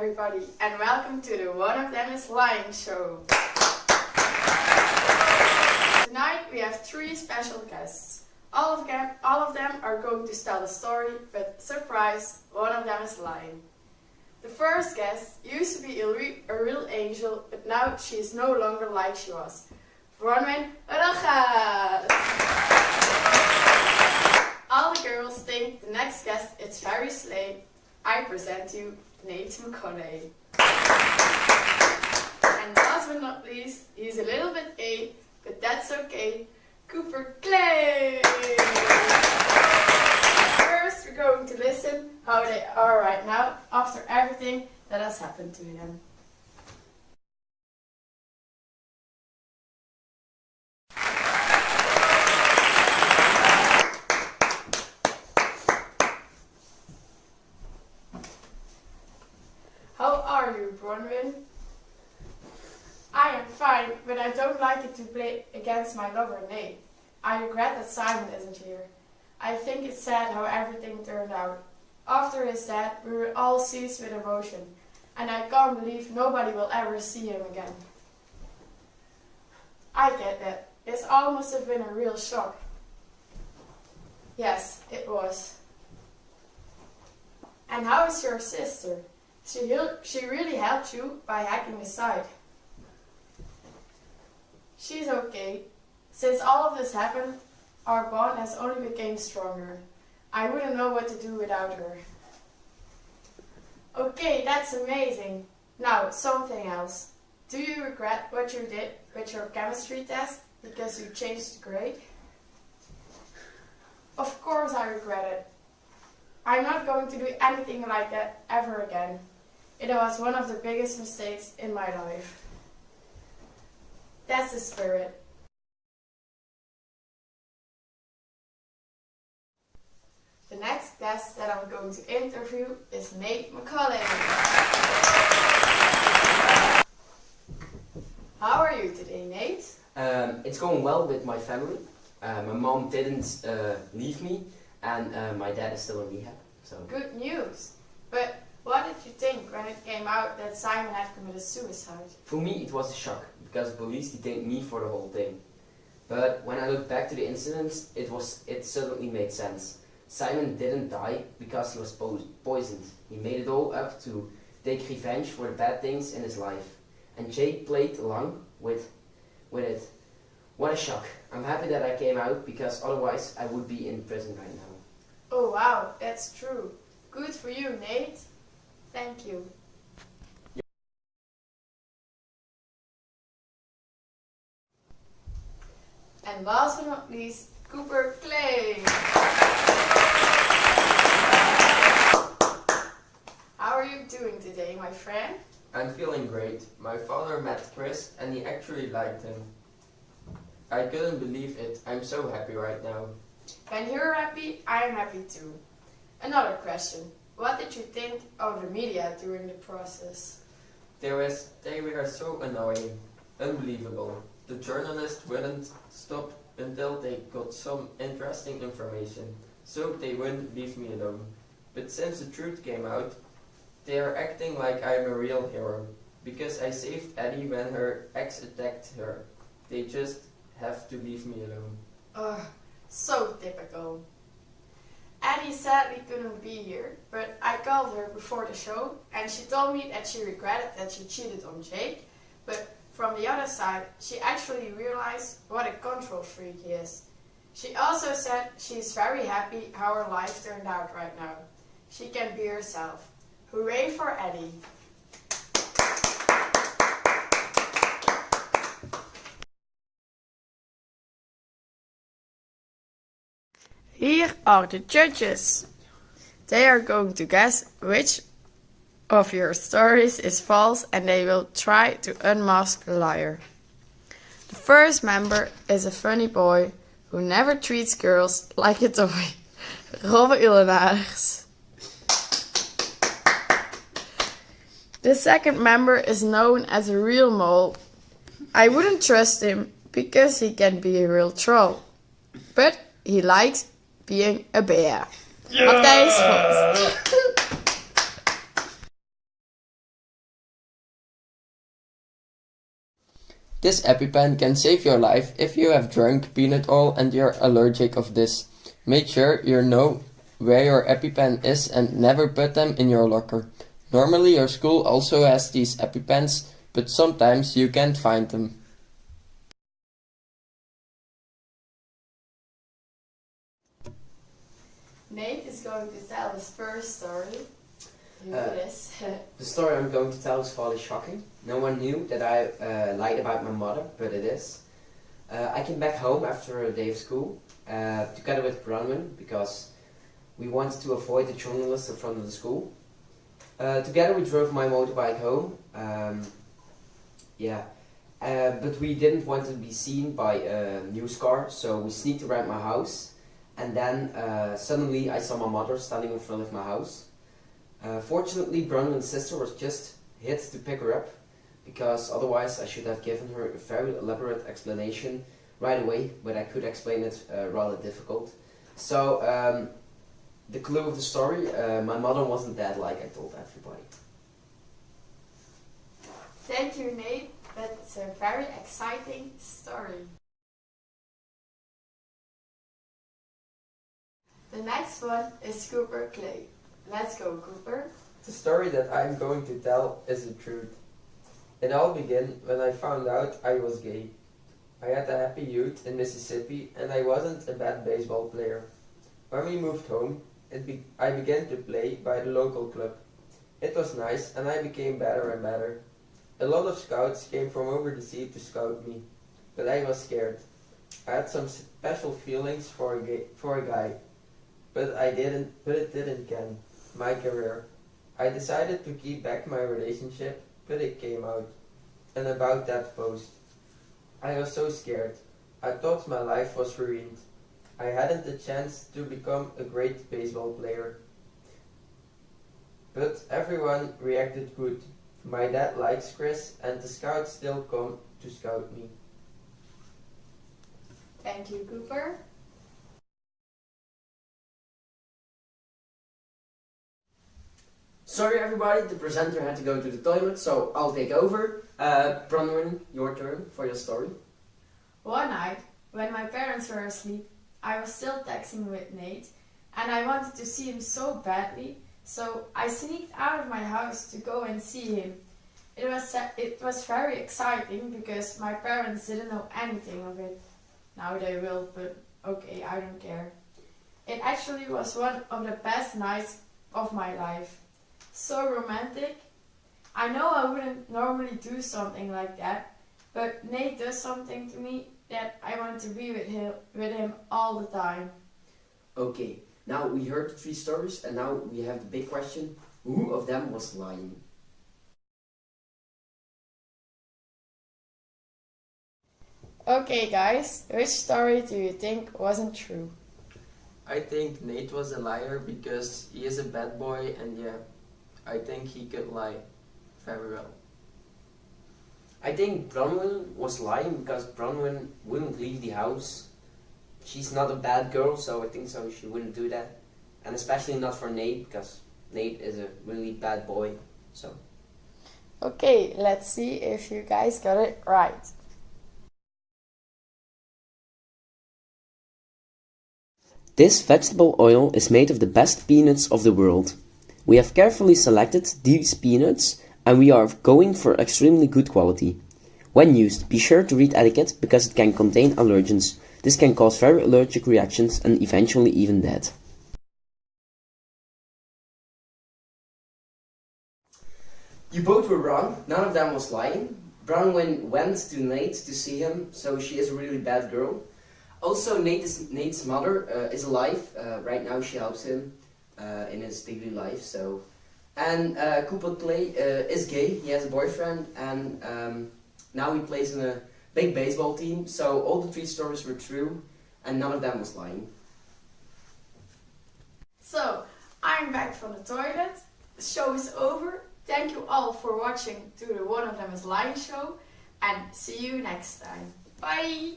everybody, and welcome to the One of Them is Lying show. Tonight we have three special guests. All of them are going to tell a story, but surprise, one of them is lying. The first guest used to be a real angel, but now she is no longer like she was. Bronwyn Rojas! All the girls think the next guest is very slay. I present you Nate McCauley. And last but not least, he's a little bit gay, but that's okay, Cooper Clay! First, we're going to listen how they are right now after everything that has happened to them. How are you, Bronwyn? I am fine, but I don't like it to play against my lover, Nate. I regret that Simon isn't here. I think it's sad how everything turned out. After his death, we were all seized with emotion, and I can't believe nobody will ever see him again. I get that. It all must have been a real shock. Yes, it was. And how is your sister? She really helped you by hacking his site. She's okay. Since all of this happened, our bond has only become stronger. I wouldn't know what to do without her. Okay, that's amazing. Now, something else. Do you regret what you did with your chemistry test because you changed the grade? Of course I regret it. I'm not going to do anything like that ever again. It was one of the biggest mistakes in my life. That's the spirit. The next guest that I'm going to interview is Nate McCauley. How are you today, Nate? It's going well with my family. My mom didn't leave me, and my dad is still in rehab. So good news. But what did you think when it came out that Simon had committed suicide? for me, it was a shock because police detained me for the whole thing. But when I look back to the incidents, it suddenly made sense. Simon didn't die because he was poisoned. He made it all up to take revenge for the bad things in his life. And Jake played along with it. What a shock. I'm happy that I came out because otherwise I would be in prison right now. Oh wow, that's true. Good for you, Nate. Thank you. And last but not least, Cooper Clay. How are you doing today, my friend? I'm feeling great. My father met Chris and he actually liked him. I couldn't believe it. I'm so happy right now. When you're happy, I am happy too. Another question. What did you think of the media during the process? They were so annoying. Unbelievable. The journalists wouldn't stop until they got some interesting information, so they wouldn't leave me alone. But since the truth came out, they are acting like I'm a real hero, because I saved Eddie when her ex attacked her. They just have to leave me alone. Ugh, so typical. Addie sadly couldn't be here, but I called her before the show and she told me that she regretted that she cheated on Jake, but from the other side, she actually realized what a control freak he is. She also said she's very happy how her life turned out right now. She can be herself. Hooray for Addie! Here are the judges. They are going to guess which of your stories is false and they will try to unmask the liar. The first member is a funny boy who never treats girls like a toy. Robbe Ulenaars. The second member is known as a real mole. I wouldn't trust him because he can be a real troll. But he likes being a bear. Matthijs Vos. This EpiPen can save your life if you have drunk peanut oil and you're allergic of this. Make sure you know where your EpiPen is and never put them in your locker. Normally your school also has these EpiPens, but sometimes you can't find them. Nate is going to tell his first story. Here it is. The story I'm going to tell is fairly shocking. No one knew that I lied about my mother, but it is. I came back home after a day of school, together with Bronwyn, because we wanted to avoid the journalists in front of the school. Together we drove my motorbike home. But we didn't want to be seen by a news car, so we sneaked around my house. And then suddenly I saw my mother standing in front of my house. Fortunately, Bronwyn's sister was just hit to pick her up, because otherwise I should have given her a very elaborate explanation right away, but I could explain it rather difficult. So, the clue of the story, my mother wasn't dead like I told everybody. Thank you, Nate. That's a very exciting story. The next one is Cooper Clay. Let's go, Cooper. The story that I'm going to tell is the truth. It all began when I found out I was gay. I had a happy youth in Mississippi and I wasn't a bad baseball player. When we moved home, I began to play by the local club. It was nice and I became better and better. A lot of scouts came from over the sea to scout me, but I was scared. I had some special feelings for a guy, but it didn't can my career. I decided to keep back my relationship, but it came out. And about that post, I was so scared. I thought my life was ruined. I hadn't the chance to become a great baseball player. But everyone reacted good. My dad likes Chris and the scouts still come to scout me. Thank you, Cooper. Sorry everybody, the presenter had to go to the toilet, so I'll take over. Bronwyn, your turn for your story. One night, when my parents were asleep, I was still texting with Nate, and I wanted to see him so badly, so I sneaked out of my house to go and see him. It was very exciting because my parents didn't know anything of it. Now they will, but okay, I don't care. It actually was one of the best nights of my life. So romantic. I know I wouldn't normally do something like that, but Nate does something to me that I want to be with him all the time. Okay, now we heard the 3 stories and now we have the big question. Who of them was lying? Okay guys, which story do you think wasn't true? I think Nate was a liar because he is a bad boy and yeah, I think he could lie very well. I think Bronwyn was lying because Bronwyn wouldn't leave the house. She's not a bad girl, so I think so she wouldn't do that. And especially not for Nate, because Nate is a really bad boy. So. Okay, let's see if you guys got it right. This vegetable oil is made of the best peanuts of the world. We have carefully selected these peanuts and we are going for extremely good quality. When used, be sure to read etiquette because it can contain allergens. This can cause very allergic reactions and eventually even death. You both were wrong, none of them was lying. Bronwyn went to Nate to see him, so she is a really bad girl. Also, Nate's mother is alive. Right now she helps him in his daily life. So, and Cooper Clay is gay. He has a boyfriend, and now he plays in a big baseball team. So all the 3 stories were true, and none of them was lying. So I'm back from the toilet. The show is over. Thank you all for watching to the One of Them is Lying show, and see you next time. Bye.